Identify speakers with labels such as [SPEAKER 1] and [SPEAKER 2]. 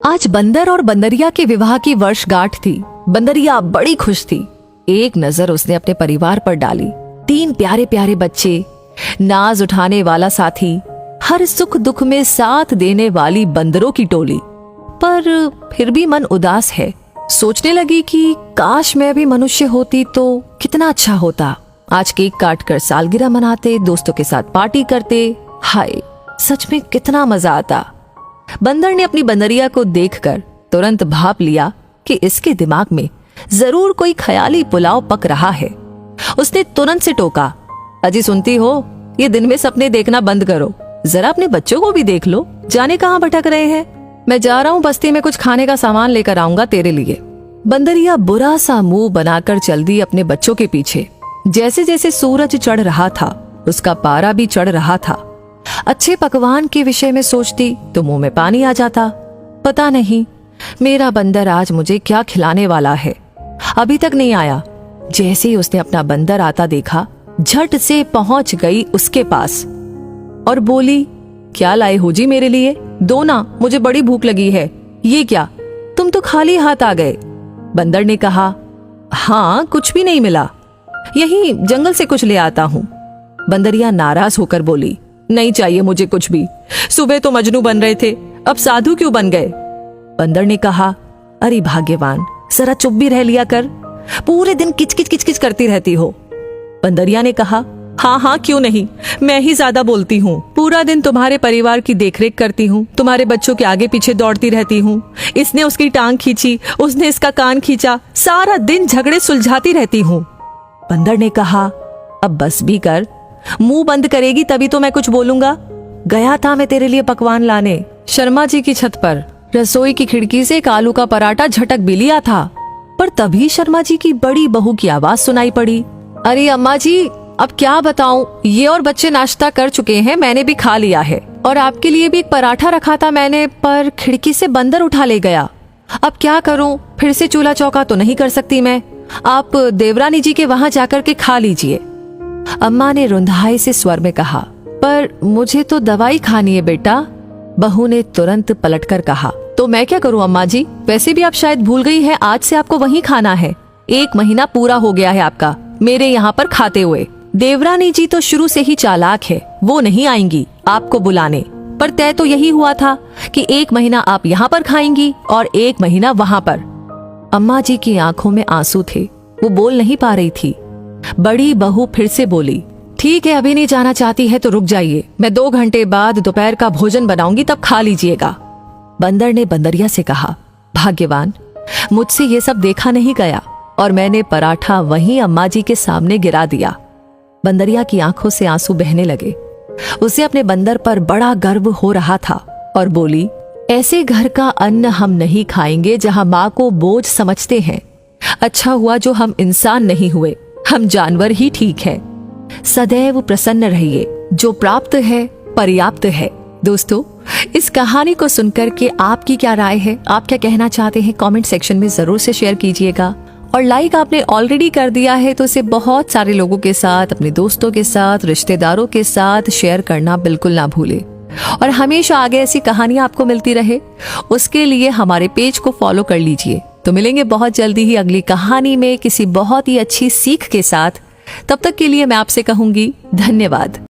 [SPEAKER 1] आज बंदर और बंदरिया के विवाह की वर्षगांठ थी। बंदरिया बड़ी खुश थी। एक नजर उसने अपने परिवार पर डाली। 3 प्यारे प्यारे बच्चे, नाज उठाने वाला साथी, हर सुख दुख में साथ देने वाली बंदरों की टोली। पर फिर भी मन उदास है। सोचने लगी कि काश मैं भी मनुष्य होती तो कितना अच्छा होता। आज केक काट कर सालगिरह मनाते, दोस्तों के साथ पार्टी करते। हाय, सच में कितना मजा आता। बंदर ने अपनी बंदरिया को देखकर तुरंत भाप लिया कि इसके दिमाग में जरूर कोई ख्याली पुलाव पक रहा है। उसने तुरंत से टोका, अजी सुनती हो, ये दिन में सपने देखना बंद करो, जरा अपने बच्चों को भी देख लो, जाने कहाँ भटक रहे हैं। मैं जा रहा हूँ बस्ती में कुछ खाने का सामान लेकर आऊंगा तेरे लिए। बंदरिया बुरा सा मुंह बनाकर चल दी अपने बच्चों के पीछे। जैसे जैसे सूरज चढ़ रहा था, उसका पारा भी चढ़ रहा था। अच्छे पकवान के विषय में सोचती तो मुंह में पानी आ जाता। पता नहीं मेरा बंदर आज मुझे क्या खिलाने वाला है। अभी तक नहीं आया। जैसे ही उसने अपना बंदर आता देखा, झट से पहुंच गई उसके पास और बोली, क्या लाए हो जी मेरे लिए? दो ना, मुझे बड़ी भूख लगी है। ये क्या, तुम तो खाली हाथ आ गए। बंदर ने कहा, हाँ कुछ भी नहीं मिला, यही जंगल से कुछ ले आता हूँ। बंदरिया नाराज होकर बोली, नहीं चाहिए मुझे कुछ भी। सुबह तो मजनू बन रहे थे, अब साधु क्यों बन गए? बंदर ने कहा, अरे भाग्यवान, जरा चुप भी रह लिया कर, पूरे दिन किचकिच किचकिच करती रहती हो। बंदरिया ने कहा, हाँ हाँ क्यों नहीं, मैं ही ज्यादा बोलती हूँ। पूरा दिन तुम्हारे परिवार की देखरेख करती हूँ, तुम्हारे बच्चों के आगे पीछे दौड़ती रहती हूँ। इसने उसकी टांग खींची, उसने इसका कान खींचा, सारा दिन झगड़े सुलझाती रहती हूँ। बंदर ने कहा, अब बस भी कर, मुंह बंद करेगी तभी तो मैं कुछ बोलूंगा। गया था मैं तेरे लिए पकवान लाने, शर्मा जी की छत पर रसोई की खिड़की से एक आलू का पराठा झटक भी लिया था, पर तभी शर्मा जी की बड़ी बहू की आवाज सुनाई पड़ी, अरे अम्मा जी, अब क्या बताऊं, ये और बच्चे नाश्ता कर चुके हैं, मैंने भी खा लिया है, और आपके लिए भी एक पराठा रखा था मैंने, पर खिड़की से बंदर उठा ले गया। अब क्या करूं, फिर से चूल्हा चौका तो नहीं कर सकती मैं, आप देवरानी जी के वहां जाकर के खा लीजिए। अम्मा ने रुंधाई से स्वर में कहा, पर मुझे तो दवाई खानी है बेटा। बहू ने तुरंत पलटकर कहा, तो मैं क्या करूं अम्मा जी, वैसे भी आप शायद भूल गई हैं, आज से आपको वहीं खाना है। 1 महीना पूरा हो गया है आपका मेरे यहाँ पर खाते हुए। देवरानी जी तो शुरू से ही चालाक है, वो नहीं आएंगी आपको बुलाने, पर तय तो यही हुआ था कि 1 महीना आप यहाँ पर खाएंगी और 1 महीना वहाँ पर। अम्मा जी की आंखों में आंसू थे, वो बोल नहीं पा रही थी। बड़ी बहू फिर से बोली, ठीक है, अभी नहीं जाना चाहती है तो रुक जाइए, मैं 2 घंटे बाद दोपहर का भोजन बनाऊंगी, तब खा लीजिएगा। बंदर ने बंदरिया से कहा, भाग्यवान, मुझसे ये सब देखा नहीं गया और मैंने पराठा वहीं अम्मा जी के सामने गिरा दिया। बंदरिया की आंखों से आंसू बहने लगे। उसे अपने बंदर पर बड़ा गर्व हो रहा था और बोली, ऐसे घर का अन्न हम नहीं खाएंगे जहां माँ को बोझ समझते हैं। अच्छा हुआ जो हम इंसान नहीं हुए, हम जानवर ही ठीक है। सदैव प्रसन्न रहिए, जो प्राप्त है पर्याप्त है। दोस्तों, इस कहानी को सुनकर के आपकी क्या राय है, आप क्या कहना चाहते हैं, कमेंट सेक्शन में जरूर से शेयर कीजिएगा। और लाइक आपने ऑलरेडी कर दिया है तो इसे बहुत सारे लोगों के साथ, अपने दोस्तों के साथ, रिश्तेदारों के साथ शेयर करना बिल्कुल ना भूले। और हमेशा आगे ऐसी कहानियां आपको मिलती रहे, उसके लिए हमारे पेज को फॉलो कर लीजिए। तो मिलेंगे बहुत जल्दी ही अगली कहानी में किसी बहुत ही अच्छी सीख के साथ। तब तक के लिए मैं आपसे कहूंगी धन्यवाद।